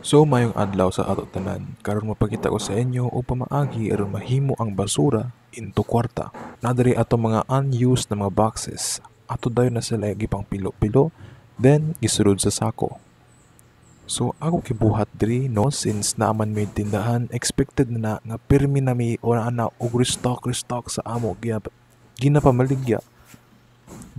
So mayong adlaw sa ato tanan, karon mapakita ko sa inyo o pamaagi aron mahimo ang basura into kwarta. Nadiri ato mga unused na mga boxes. Ato dayon na sila gipang pilo-pilo, then gisulod sa sako. So ako kibuhat diri no, since naaman may tindahan, expected na nga pirmi na mi o na og restock sa amo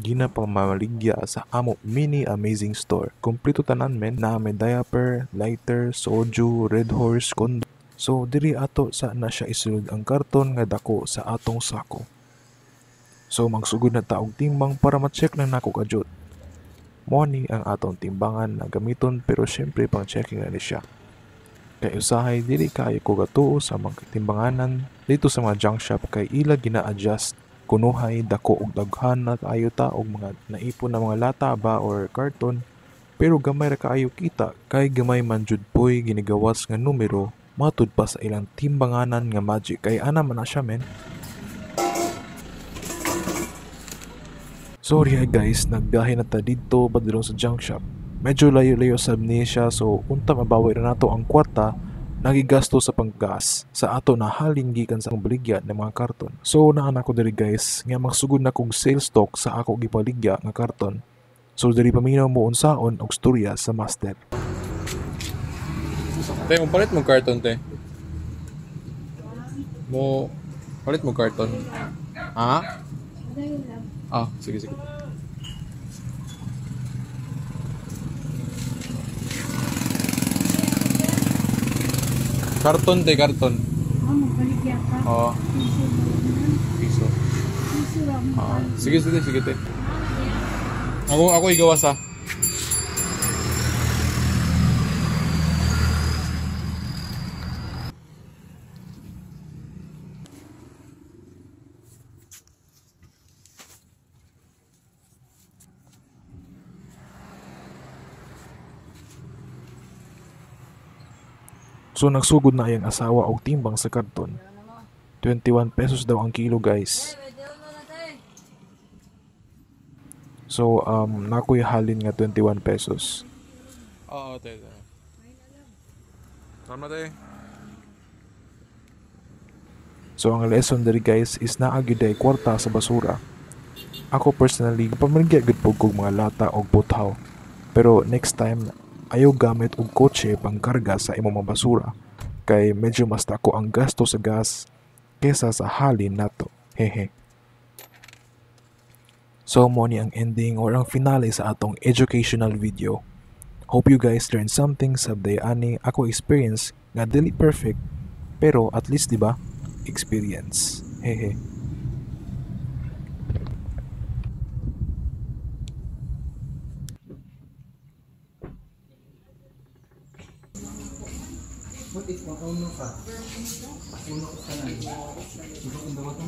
ginapamaligya sa amo mini amazing store. Kompleto tanan men, na may diaper, lighter, soju, red horse, kondo. So diri ato sa na siya isulod ang karton nga dako sa atong sako. So magsugod na ta og timbang para ma-check na nako kadyot. Mo ni ang atong timbangan na gamiton, pero syempre pang checking na ni siya. Kay usahay dili kayo ko gatuo sa mga timbanganan dito sa mga junk shop, kay ila gina-adjust kunuhay dako og daghan na kaayo ta og mga naipon na mga lata ba or karton, pero gamay ra kaayo kita, kay gamay man jud poy ginigawas nga numero matud pa sa ilang timbanganan nga magic, kay ana man na siya men. Sorry guys, nagbiyahe na ta dito padulong sa junk shop. Medyo layo-layo sa amnesia, so unta mabawi na nato ang kwarta nagigasto sa panggas sa ato na halin gikan sa akong baligya ng mga karton. So naana ko diri guys nga magsugod na kog sales stock sa ako gipaligya nga karton. So diri paminaw mo unsaon og storya sa master. Te, mo palit mo karton te. Mo palit mo karton. Ha? Ah, sige. Karton te, karton. Magbaligya ka. Oo. Piso. Piso lang. Sige te. Ako igawas ah. So nagsugod na ayang asawa og timbang sa karton. 21 pesos daw ang kilo guys. So nakoy halin nga 21 pesos. Oo, te. Tama te. So ang lesson diri guys is naagi day kwarta sa basura. Ako personally pamaligya gud pug kog mga lata og buthaw. Pero next time ayaw gamit og kotse pangkarga sa imong mga basura, kay medyo mas dako ang gasto sa gas kesa sa halin nato. Hehe. So mo ni ang ending or ang finale sa atong educational video. Hope you guys learned something sa ani ako experience nga dili perfect, pero at least diba experience. Hehe. What if mauno ka? Uno ka na. Ito kung dapat ang